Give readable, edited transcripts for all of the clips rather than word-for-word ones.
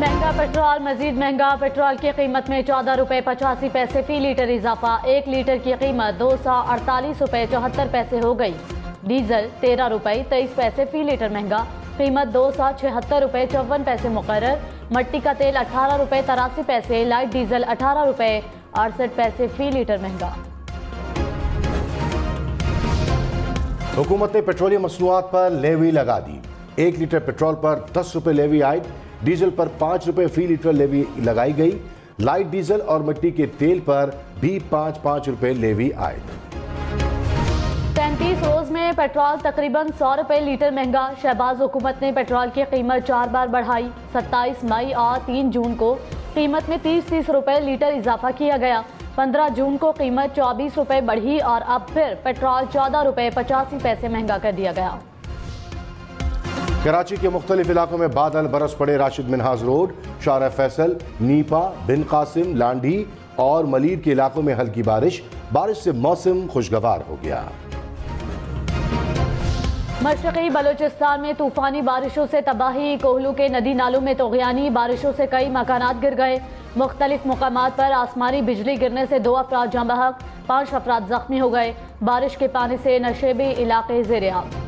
महंगा पेट्रोल मजीद महंगा। पेट्रोल की कीमत में 14 रुपये 85 पैसे फी लीटर इजाफा। 1 लीटर की कीमत 248 रुपये 74 पैसे हो गई। डीजल 13 रुपये 23 पैसे फी लीटर महंगा। कीमत 276 रुपये 54 पैसे मुकर्रर। मट्टी का तेल 18 रुपये 83 पैसे। लाइट डीजल 18 रुपये 68 पैसे फी लीटर महंगा। हुकूमत ने पेट्रोलियम मसनूआत पर लेवी लगा दी। 1 लीटर पेट्रोल पर 10 रुपये लेवी आयद। डीजल पर 5 रुपये फी लीटर लेवी लगाई गई। लाइट डीजल और मिट्टी के तेल पर भी 5-5 रुपये लेवी आयद। 33 रोज में पेट्रोल तकरीबन 100 रुपये लीटर महंगा। शहबाज हुकूमत ने पेट्रोल की कीमत 4 बार बढ़ाई। 27 मई और 3 जून को कीमत में 30-30 रुपये लीटर इजाफा किया गया। 15 जून को कीमत 24 रुपये बढ़ी और अब फिर पेट्रोल 14 रुपये 85 पैसे महंगा कर दिया गया। कराची के मुख्तलिफ इलाकों में बादल बरस पड़े। राशिद मिनहाज रोड, शारा फैसल, नीपा, बिन कासिम, लांडी और मलीर के इलाकों में हल्की बारिश से मौसम खुशगवार हो गया। मशरक़ी बलूचिस्तान में तूफानी बारिशों से तबाही। कोहलू के नदी नालों में तोग़यानी। बारिशों से कई मकानात गिर गए। मुख्तलिफ मकामात पर आसमानी बिजली गिरने से 2 अफराद जाँ बहक, 5 अफराद जख्मी हो गए। बारिश के पानी से नशेबी इलाके ज़ेर-ए-आब।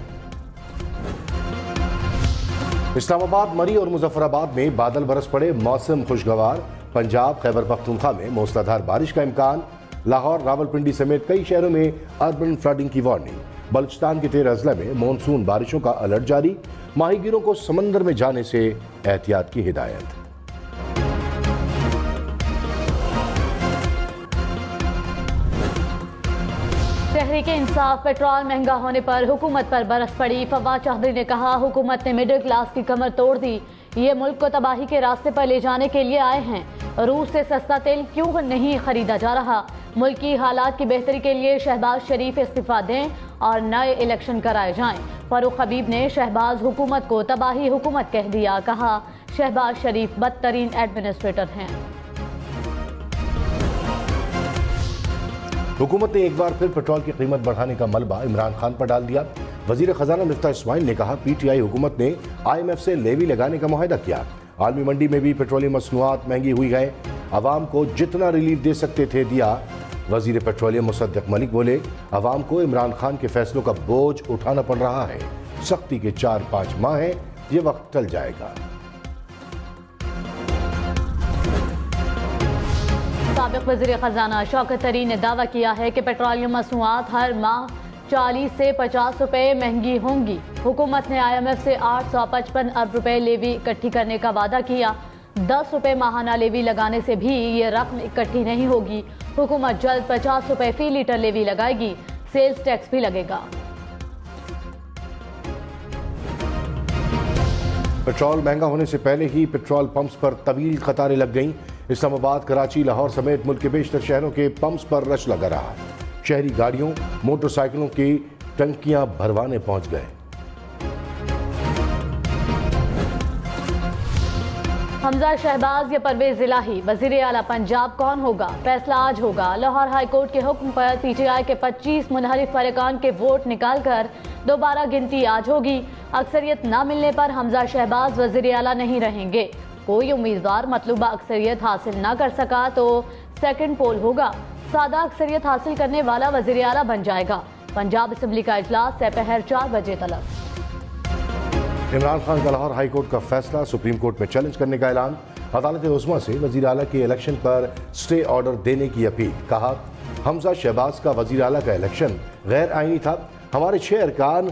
इस्लामाबाद, मरी और मुजफ्फराबाद में बादल बरस पड़े। मौसम खुशगवार। पंजाब, खैबर पख्तूनख्वा में मूसलाधार बारिश का इम्कान। लाहौर, रावलपिंडी समेत कई शहरों में अर्बन फ्लडिंग की वार्निंग। बलूचिस्तान के 13 अजला में मानसून बारिशों का अलर्ट जारी। माहीगीरों को समंदर में जाने से एहतियात की हिदायत। तहरीक इंसाफ पेट्रोल महंगा होने पर हुकूमत पर बरस पड़ी। फवाद चौधरी ने कहा, हुकूमत ने मिडिल क्लास की कमर तोड़ दी। ये मुल्क को तबाही के रास्ते पर ले जाने के लिए आए हैं। रूस से सस्ता तेल क्यों नहीं खरीदा जा रहा? मुल्क की हालात की बेहतरी के लिए शहबाज शरीफ इस्तीफा दें और नए इलेक्शन कराए जाएं। फारूक हबीब ने शहबाज हुकूमत को तबाही हुकूमत कह दिया। कहा, शहबाज शरीफ बदतरीन एडमिनिस्ट्रेटर हैं। हुकूमत ने एक बार फिर पेट्रोल की कीमत बढ़ाने का मलबा इमरान खान पर डाल दिया। वजीर खजाना मिफ्ताह इस्माइल ने कहा, PTI हुकूमत ने IMF से लेवी लगाने का मुआहदा किया। आलमी मंडी में भी पेट्रोलियम मसनूआत महंगी हुई है। अवाम को जितना रिलीफ दे सकते थे दिया। वजीर पेट्रोलियम मुसद्दिक मलिक बोले, अवाम को इमरान खान के फैसलों का बोझ उठाना पड़ रहा है। सख्ती के 4-5 माह हैं, ये वक्त टल जाएगा। साबिक वज़ीर ख़ज़ाना शौकत तरीन ने दावा किया है कि पेट्रोलियम मसनूआत हर माह 40 से 50 रुपये महंगी होंगी। हुकूमत ने IMF से 855 अरब रुपये लेवी इकट्ठी करने का वादा किया। 10 रुपये माहाना लेवी लगाने से भी ये रकम इकट्ठी नहीं होगी। हुकूमत जल्द 50 रुपये फी लीटर लेवी लगाएगी। सेल्स टैक्स भी लगेगा। पेट्रोल महंगा होने से पहले ही पेट्रोल पंप्स पर तवील कतारें लग गईं। इस्लामाबाद, कराची, लाहौर समेत मुल्क के बेशतर शहरों के पंप्स पर रश लगा रहा। शहरी गाड़ियों, मोटरसाइकिलों की टंकियां भरवाने पहुंच गए। हमजा शहबाज या परवेज इलाही वजीर आला पंजाब कौन होगा? फैसला आज होगा। लाहौर हाई कोर्ट के हुक्म पर PTI के 25 मुनहरिफ फरीकान के वोट निकालकर दोबारा गिनती आज होगी। अक्सरियत न मिलने पर हमजा शहबाज वजीर आला नहीं रहेंगे। कोई उम्मीदवार मतलूबा अक्सरियत हासिल न कर सका तो सेकंड पोल होगा। सादा अक्सरियत हासिल करने वाला वजीर आला बन जाएगा। पंजाब असम्बली का इजलास दोपहर 4 बजे तलब। इमरान खान का लाहौर हाई कोर्ट का फैसला सुप्रीम कोर्ट में चैलेंज करने का ऐलान। अदालत उस्मा से वजीर आला के इलेक्शन पर स्टे ऑर्डर देने की अपील। कहा, हमजा शहबाज का वजीर आला का इलेक्शन गैर आईनी था। हमारे 6 अरकान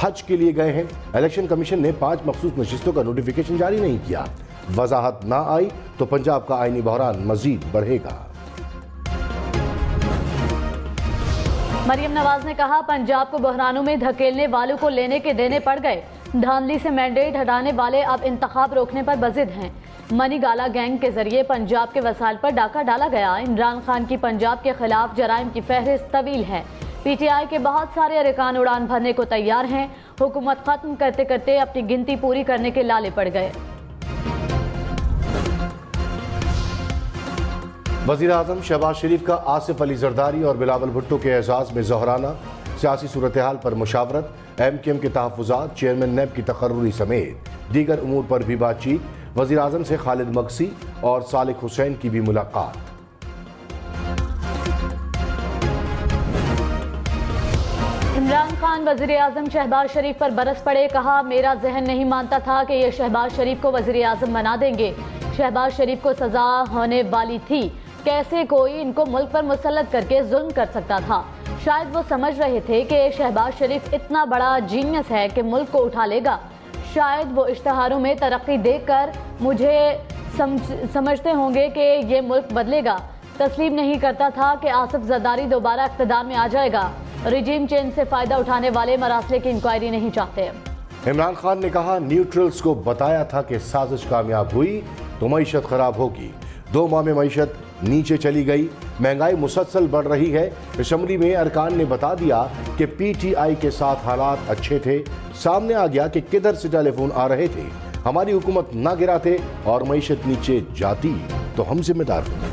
हज के लिए गए हैं। इलेक्शन कमीशन ने 5 मखसूस नशिस्तों का नोटिफिकेशन जारी नहीं किया। वजाहत ना आई तो पंजाब का आईनी बहरान मजीद बढ़ेगा। मरियम नवाज ने कहा, पंजाब को बहरानों में धकेलने वालों को लेने के देने पड़ गए। धांधली से मैंडेट हटाने वाले अब इंतखाब रोकने पर बजिद हैं। मनी गाला गैंग के जरिए पंजाब के वसाइल पर डाका डाला गया। इमरान खान की पंजाब के खिलाफ जराइम की फहरिस्त तवील है। PTI के बहुत सारे अरकान उड़ान भरने को तैयार हैं। हुकूमत खत्म करते करते अपनी गिनती पूरी करने के लाले पड़ गए। वज़ीर आज़म शहबाज शरीफ का आसिफ अली जरदारी और बिलावल भुट्टो के एजाज़ में ज़ोहराना। सियासी सूरत हाल पर मुशावरत। MKM के तहफ़्फ़ुज़ात, चेयरमैन NAB की तकर्रुरी समेत दीगर उमूर पर भी बातचीत। वज़ीर आज़म से खालिद मगसी और सालिक हुसैन की भी मुलाकात। इमरान खान वज़ीर आज़म शहबाज शरीफ पर बरस पड़े, कहा मेरा जहन नहीं मानता था कि ये शहबाज शरीफ को वज़ीर आज़म बना देंगे। शहबाज शरीफ को सजा होने वाली थी, कैसे कोई इनको मुल्क पर मुसल्लत करके जुल्म कर सकता था। शायद वो समझ रहे थे कि शहबाज शरीफ इतना बड़ा जीनियस है कि मुल्क को उठा लेगा। शायद वो इश्तहारों में तरक्की देखकर मुझे समझते होंगे कि ये मुल्क बदलेगा। तस्लीम नहीं करता था कि आसिफ जरदारी दोबारा इक़्तिदार में आ जाएगा। रिजीम चेंज से फायदा उठाने वाले मरासले की इंक्वायरी नहीं चाहते। इमरान खान ने कहा न्यूट्रल्स को बताया था कि साजिश कामयाब हुई तो मईशत खराब होगी। 2 माह में मईशत नीचे चली गई, महंगाई मुसलसल बढ़ रही है। असम्बली में अरकान ने बता दिया कि PTI के साथ हालात अच्छे थे। सामने आ गया कि किधर से टेलीफोन आ रहे थे। हमारी हुकूमत ना गिराते और मईशत नीचे जाती तो हम जिम्मेदार होंगे।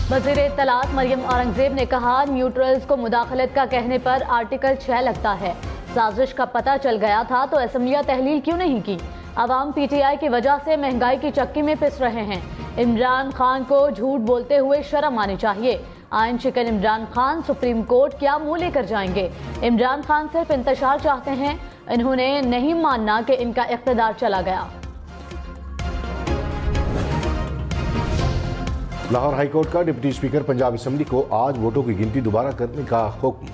वज़ीर इत्तलात मरियम औरंगजेब ने कहा न्यूट्रल्स को मुदाखलत का कहने पर आर्टिकल 6 लगता है। साजिश का पता चल गया था तो असम्बलियाँ तहलील क्यों नहीं की। अवाम PTI की वजह से महंगाई की चक्की में पिस रहे हैं। इमरान खान को झूठ बोलते हुए शर्म आनी चाहिए। आयन शिकन इमरान खान सुप्रीम कोर्ट क्या मुंह लेकर जाएंगे। इमरान खान सिर्फ इंतशार चाहते हैं, इन्होंने नहीं मानना कि इनका इख्तिदार चला गया। लाहौर हाईकोर्ट का डिप्टी स्पीकर पंजाब असम्बली को आज वोटों की गिनती दोबारा करने का हुक्म।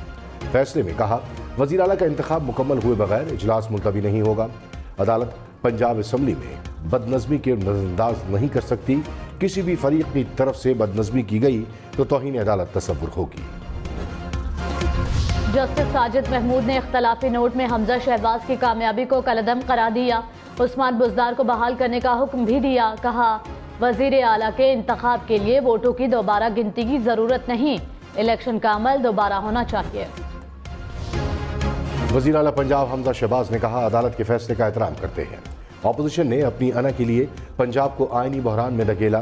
फैसले में कहा वज़ीर आला का इंतखाब मुकम्मल हुए बगैर इजलास मुलतवी नहीं होगा। अदालत पंजाब असम्बली में बदनज़मी के नज़रअंदाज नहीं कर सकती। किसी भी फरीक की तरफ से बदनज़मी की गई तो तौहीन अदालत तस्वुर होगी। जस्टिस साजिद महमूद ने इख्तलाफी नोट में हमजा शहबाज की कामयाबी को कलअदम करार दिया। उस्मान बुज़दार को बहाल करने का हुक्म भी दिया। कहा वज़ीर आला के इंतखाब के लिए वोटों की दोबारा गिनती की जरूरत नहीं, इलेक्शन का अमल दोबारा होना चाहिए। वज़ीर आला पंजाब हमजा शहबाज ने कहा अदालत के फैसले का एहतराम करते हैं। ऑपोजिशन ने अपनी अना के लिए पंजाब को आइनी बहरान में धकेला।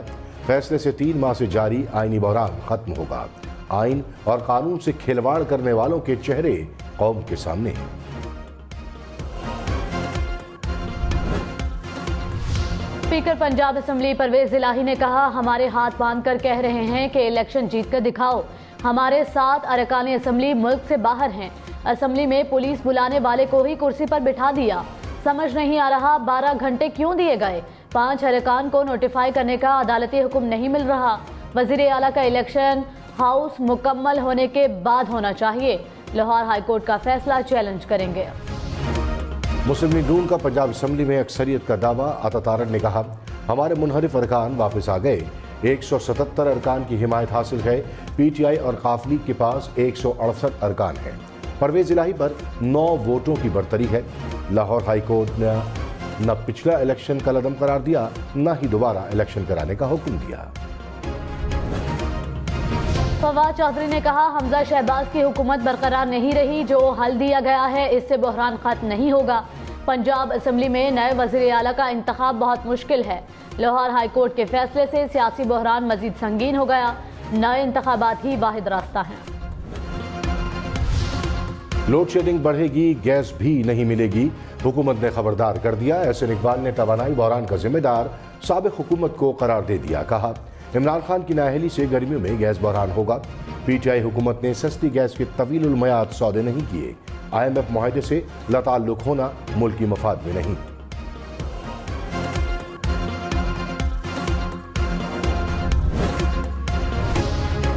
फैसले से 3 माह से जारी आइनी बहरान खत्म होगा। आइन और कानून से खिलवाड़ करने वालों के चेहरे कौम के सामने हैं। स्पीकर पंजाब असम्बली परवेज इलाही ने कहा हमारे हाथ बांध कर कह रहे हैं कि इलेक्शन जीत कर दिखाओ। हमारे 7 अरकान असम्बली मुल्क से बाहर हैं। असम्बली में पुलिस बुलाने वाले को ही कुर्सी पर बिठा दिया। समझ नहीं आ रहा 12 घंटे क्यों दिए गए। 5 अरकान को नोटिफाई करने का अदालती हुक्म नहीं मिल रहा। वज़ीर आला का इलेक्शन हाउस मुकम्मल होने के बाद होना चाहिए। लाहौर हाईकोर्ट का फैसला चैलेंज करेंगे। मुस्लिम लीग नून का पंजाब असम्बली में अक्सरियत का दावा। अता तारड़ ने कहा हमारे मुनहरिफ अरकान वापस आ गए। 177 अरकान की हिमायत हासिल है। PTI और काफ लीग के पास 168 अरकान हैं। परवेज इलाही पर 9 वोटों की बरतरी है। लाहौर हाईकोर्ट ने न पिछला इलेक्शन कलअदम करार दिया, न ही दोबारा इलेक्शन कराने का हुक्म दिया। फवाद चौधरी ने कहा हमजा शहबाज की हुकूमत बरकरार नहीं रही। जो हल दिया गया है इससे बहरान खत्म नहीं होगा। पंजाब असम्बली में नए वज़ीर आला का इंतखाब बहुत मुश्किल है। लाहौर हाईकोर्ट के फैसले से सियासी बहरान मजीद संगीन हो गया। नए इंतखाबात ही वाहिद रास्ता है। लोड शेडिंग बढ़ेगी, गैस भी नहीं मिलेगी, हुकूमत ने खबरदार कर दिया। एहसन इकबाल ने तवानाई बहरान का जिम्मेदार साबिक हुकूमत को करार दे दिया। कहा इमरान खान की नाअहली से गर्मियों में गैस बहरान होगा। PTI हुकूमत ने सस्ती गैस के तवील उल-मयाद सौदे नहीं किए। IMF मुआहदे से लताल्लुक होना मुल्की मफाद में नहीं।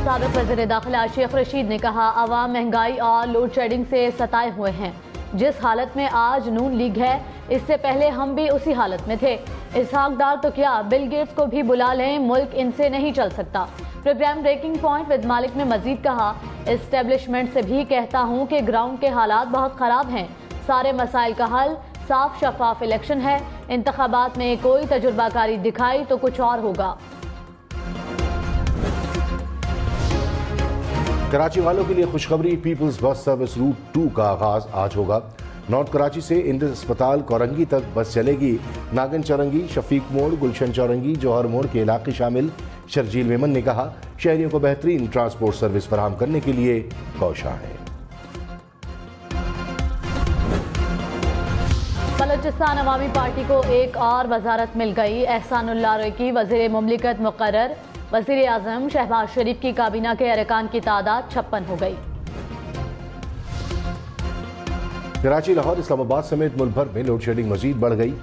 साबिक वज़ीर दाखिला शेख रशीद ने कहा अवाम महंगाई और लोड शेडिंग से सताए हुए हैं। जिस हालत में आज नून लीग है इससे पहले हम भी उसी हालत में थे। इसहाक डार तो क्या बिल गेट्स को भी बुला लें, मुल्क इनसे नहीं चल सकता। प्रोग्राम ब्रेकिंग पॉइंट विद मालिक ने मजीद कहा एस्टेब्लिशमेंट से भी कहता हूँ कि ग्राउंड के हालात बहुत ख़राब हैं। सारे मसाइल का हल साफ शफाफ इलेक्शन है। इंतखाबात में कोई तजुर्बाकारी दिखाई तो कुछ और होगा। कराची वालों के लिए खुशखबरी, पीपल्स बस सर्विस रूट 2 का आगाज आज होगा। नॉर्थ कराची से इंडस अस्पताल कोरंगी तक बस चलेगी। नागन चौरंगी, शफीक मोड़, गुलशन चौरंगी, जौहर मोड़ के इलाके शामिल। शर्जील मेमन ने कहा शहरियों को बेहतरीन ट्रांसपोर्ट सर्विस फराहम करने के लिए कोशिश है। पाकिस्तान अवामी पार्टी को एक और वजारत मिल गई। एहसानुल्लाह रईकी वज़ीर मुमलिकत मुकर्रर। वज़ीर आज़म शहबाज शरीफ की काबीना के अरकान की तादाद 56 हो गई। कराची, लाहौर, इस्लामाबाद समेत मुल्क भर में लोड शेडिंग मजीद बढ़ गई।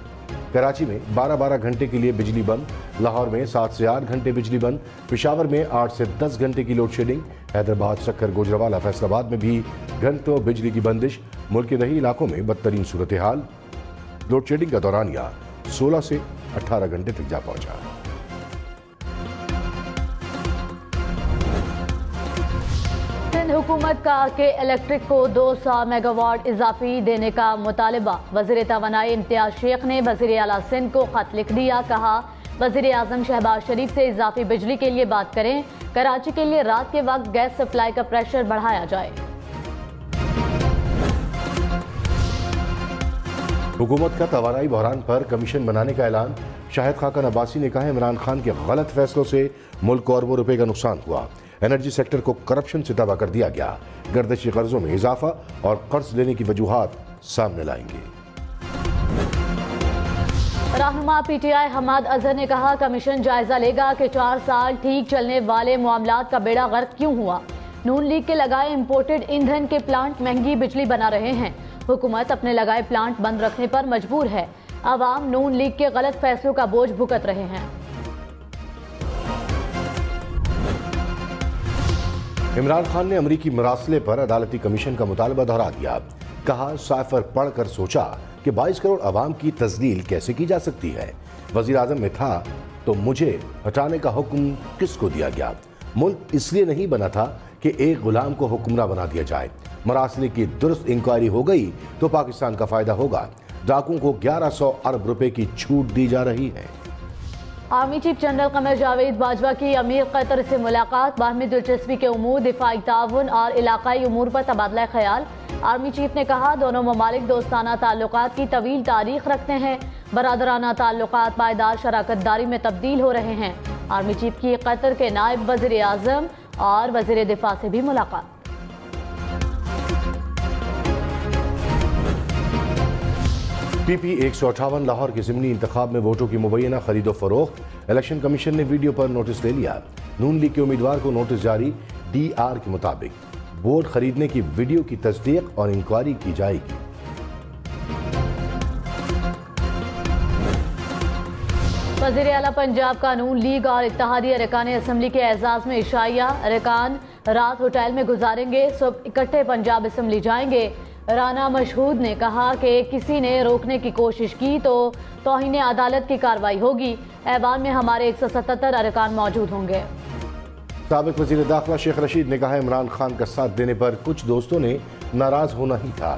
कराची में 12-12 घंटे के लिए बिजली बंद, लाहौर में 7 से 8 घंटे बिजली बंद, पेशावर में 8 से 10 घंटे की लोड शेडिंग, हैदराबाद, सक्कर, गुजरावाला, फैसलाबाद में भी घंटों बिजली की बंदिश। मुल्क के दही इलाकों में बदतरीन सूरत हाल। लोड शेडिंग का दौरानिया 16 से 18 घंटे तक जा पहुंचा। हुकूमत का के इलेक्ट्रिक को 200 मेगावाट इजाफी देने का मुतालबा। वज़ीर तवानाई इम्तियाज शेख ने वज़ीर आला सिंध को खत लिख दिया। कहा, वज़ीर आज़म शहबाज शरीफ से इजाफी बिजली के लिए बात करें। कराची के लिए रात के वक्त गैस सप्लाई का प्रेशर बढ़ाया जाए। हुकूमत का तवानाई बहरान पर कमीशन बनाने का ऐलान। शाहिद खाकन अब्बासी ने कहा, इमरान खान के गलत फैसलों से मुल्क को अरबों रुपए का नुकसान हुआ। एनर्जी सेक्टर को करप्शन से तबाह कर दिया गया। गर्दिशी कर्जों में इजाफा और कर्ज लेने की वजूहात सामने लाएंगे। रहनुमा पीटीआई हमाद अजहर ने कहा, कमीशन जायजा लेगा कि 4 साल ठीक चलने वाले मामलात का बेड़ा गर्क क्यों हुआ। नून लीग के लगाए इंपोर्टेड ईंधन के प्लांट महंगी बिजली बना रहे हैं। हुकूमत अपने लगाए प्लांट बंद रखने पर मजबूर है। अवाम नून लीग के गलत फैसलों का बोझ भुगत रहे हैं। इमरान खान ने अमरीकी मरासले पर अदालती कमीशन का मुतालबा दोहरा दिया। कहा, साइफर पढ़कर सोचा कि 22 करोड़ अवाम की तजलील कैसे की जा सकती है। वजीर आजम में था तो मुझे हटाने का हुक्म किसको दिया गया। मुल्क इसलिए नहीं बना था कि एक गुलाम को हुक्मरान बना दिया जाए। मरासले की दुरुस्त इंक्वायरी हो गई तो पाकिस्तान का फायदा होगा। डाकुओं को 1100 अरब रुपए की छूट दी जा रही है। Army chief general Qamar Javed Bajwa की अमीर कतर से मुलाकात। बाहमी दिलचस्पी के उमूर, दिफाई ताउन और इलाकाई उमूर पर तबादला ख्याल। आर्मी चीफ ने कहा, दोनों ममालिक दोस्ताना ताल्लुकात की तवील तारीख रखते हैं। बरादराना ताल्लुकात पायदार शराकतदारी में तब्दील हो रहे हैं। आर्मी चीफ की कतर के नायब वज़ीर आज़म और वज़ीर दिफा से भी मुलाकात। PP 158 लाहौर के ज़िमनी इंतखाब में वोटों की मुबैना खरीदो फरोख्त। इलेक्शन कमीशन ने वीडियो पर नोटिस ले लिया। नून लीग के उम्मीदवार को नोटिस जारी। DR के मुताबिक वोट खरीदने की वीडियो की तस्दीक और इंक्वायरी की जाएगी। वज़ीर आला पंजाब का नून लीग और इत्तेहादी अरकान असम्बली के एजाज में इशाया। अरकान रात होटल में गुजारेंगे, सुबह इकट्ठे पंजाब असम्बली जाएंगे। राना मशहूद ने कहा कि किसी ने रोकने की कोशिश की तो तौहीन अदालत की कार्रवाई होगी। ऐवान में हमारे 177 अरकान मौजूद होंगे। साबिक वज़ीर दाखिला शेख रशीद ने कहा, इमरान खान का साथ देने पर कुछ दोस्तों ने नाराज होना ही था।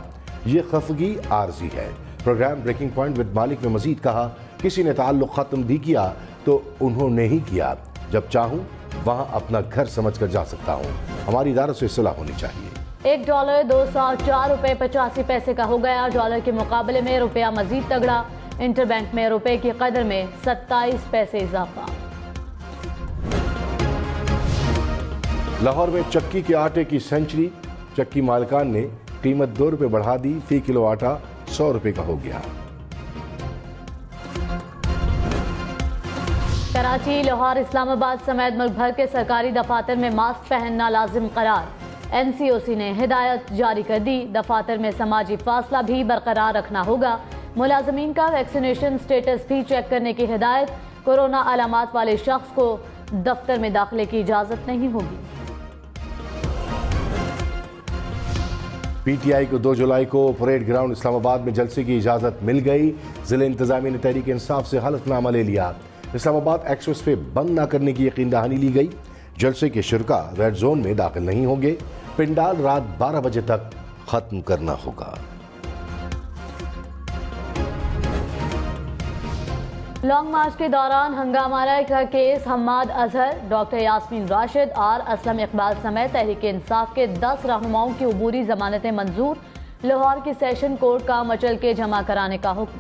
ये खफगी आर्जी है। प्रोग्राम ब्रेकिंग पॉइंट विद मालिक में मजीद कहा, किसी ने ताल्लुक खत्म भी किया तो उन्होंने ही किया। जब चाहूँ वहाँ अपना घर समझ कर जा सकता हूँ। हमारी इदारों से सुलह होनी चाहिए। $1 204 रुपए 85 पैसे का हो गया। डॉलर के मुकाबले में रुपया मजीद तगड़ा। इंटरबैंक में रुपए की कदर में 27 पैसे इजाफा। लाहौर में चक्की के आटे की सेंचुरी। चक्की मालिकान ने कीमत 2 रुपए बढ़ा दी। फी किलो आटा 100 रुपए का हो गया। कराची, लाहौर, इस्लामाबाद समेत मुल्क भर के सरकारी दफातर में मास्क पहनना लाजिम करार। NCOC ने हिदायत जारी कर दी। दफातर में समाजी फासला भी बरकरार रखना होगा। मुलाजमीन का वैक्सीनेशन स्टेटस भी चेक करने की हिदायत। कोरोना अलामात वाले शख्स को दफ्तर में दाखिले की इजाजत नहीं होगी। PTI को 2 जुलाई को परेड ग्राउंड इस्लामाबाद में जलसे की इजाजत मिल गई। जिले इंतजामिया ने तहरीक इंसाफ से हलफनामा ले लिया। इस्लामाबाद एक्सप्रेस वे बंद न करने की यकीन दहानी ली गई। जलसे के शुरका रेड जोन में दाखिल नहीं होंगे। पिंडाल रात 12 बजे तक खत्म करना होगा। लॉन्ग मार्च के दौरान हंगामा का केस हम्माद अजहर, डॉक्टर यास्मीन राशिद और असलम इकबाल समेत तहरीक इंसाफ के 10 रहनुमाओं की उबूरी जमानतें मंजूर। लाहौर की सेशन कोर्ट का मचल के जमा कराने का हुक्म।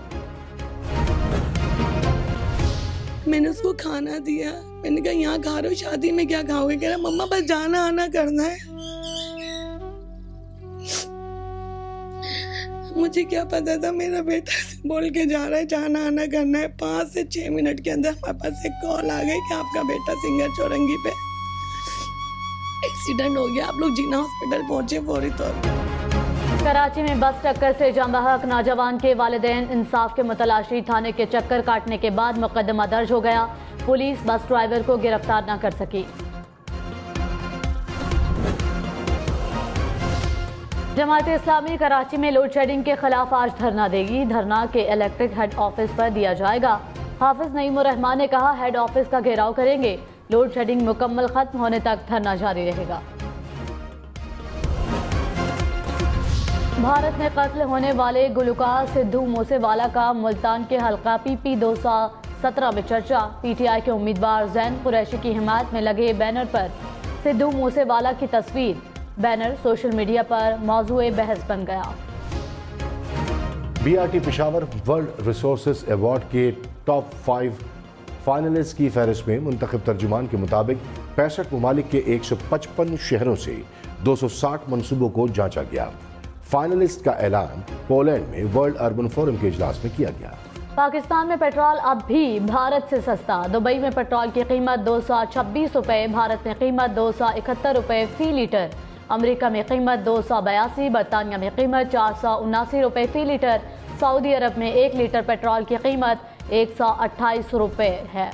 मैंने उसको खाना दिया। मैंने कहा, यहाँ खा रहे हो, शादी में क्या खाओगे? कह रहा, मम्मा बस जाना आना करना है। मुझे क्या पता था, मेरा बेटा बोल के जा रहा है जाना आना करना है। 5 से 6 मिनट के अंदर हमारे पास एक कॉल आ गई कि आपका बेटा सिंगर चौरंगी पे एक्सीडेंट हो गया, आप लोग जिन्ना हॉस्पिटल पहुंचे फौरी तौर पर। कराची में बस टक्कर से जांबहक नौजवान के वालिदैन इंसाफ के मुतलाशी, थाने के चक्कर काटने के बाद मुकदमा दर्ज हो गया। पुलिस बस ड्राइवर को गिरफ्तार न कर सकी। जमात इस्लामी कराची में लोड शेडिंग के खिलाफ आज धरना देगी। धरना के इलेक्ट्रिक हेड ऑफिस पर दिया जाएगा। हाफिज नईमुर रहमान ने कहा, हेड ऑफिस का घेराव करेंगे। लोड शेडिंग मुकम्मल खत्म होने तक धरना जारी रहेगा। भारत में कत्ल होने वाले गुलकार सिद्धू मूसेवाला का मुल्तान के हल्का PP 217 में चर्चा। PTI के उम्मीदवार जैन कुरैशी की हिमायत में लगे बैनर पर सिद्धू मूसेवाला की तस्वीर। बैनर सोशल मीडिया पर मौजूए बहस बन गया। BRT Peshawar world resources award के टॉप 5 फाइनलिस्ट की फहरिस्त में मुंतखब तर्जुमान के मुताबिक 65 ममालिक के 155 शहरों से 260 मनसूबों को जांचा गया। फाइनलिस्ट का ऐलान पोलैंड में वर्ल्ड अर्बन फोरम के इजलास में किया गया। पाकिस्तान में पेट्रोल अब भी भारत से सस्ता। दुबई में पेट्रोल की कीमत 226 रुपये, भारत में कीमत 271 रुपये फी लीटर, अमेरिका में कीमत 282, बरतानिया में कीमत 479 रुपये फी लीटर, सऊदी अरब में 1 लीटर पेट्रोल की कीमत 128 रुपये है।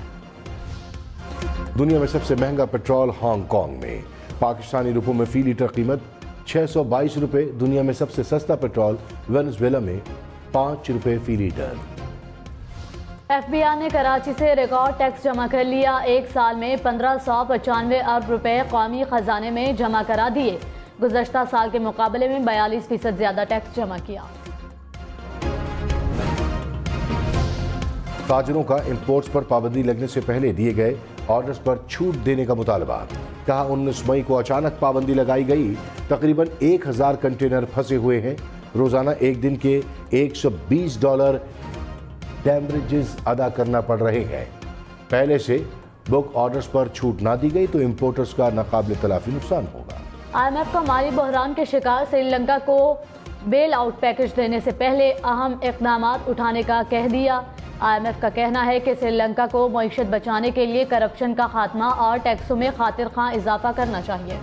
दुनिया में सबसे महंगा पेट्रोल हांगकांग में, पाकिस्तानी रुपयों में फी लीटर कीमत 622 रुपये। दुनिया में सबसे सस्ता पेट्रोल वेनेजुएला में 5 रुपये फी लीटर। FBI ने कराची से रिकॉर्ड टैक्स जमा कर लिया। एक साल में 1595 अरब रुपए कौमी खजाने में जमा करा दिए। गुज़श्ता साल के मुकाबले में 42% ज्यादा टैक्स जमा किया। ताजरों का इंपोर्ट्स पर पाबंदी लगने से पहले दिए गए ऑर्डर्स पर छूट देने का मुतालबा। कहा 19 मई को अचानक पाबंदी लगाई गई। तकरीबन 1000 कंटेनर फंसे हुए हैं। रोजाना एक दिन के $120 डैमरेजेस अदा करना पड़ रहे हैं। पहले से बुक ऑर्डर्स पर छूट ना दी गई तो इंपोर्टर्स का नाकाबिल तलाफी नुकसान होगा। IMF का माली बहरान के शिकार श्रीलंका को बेल आउट पैकेज देने से पहले अहम इक़दाम उठाने का कह दिया। IMF का कहना है कि श्रीलंका को मईशत बचाने के लिए करप्शन का खात्मा और टैक्सों में खातिर खां इजाफा करना चाहिए।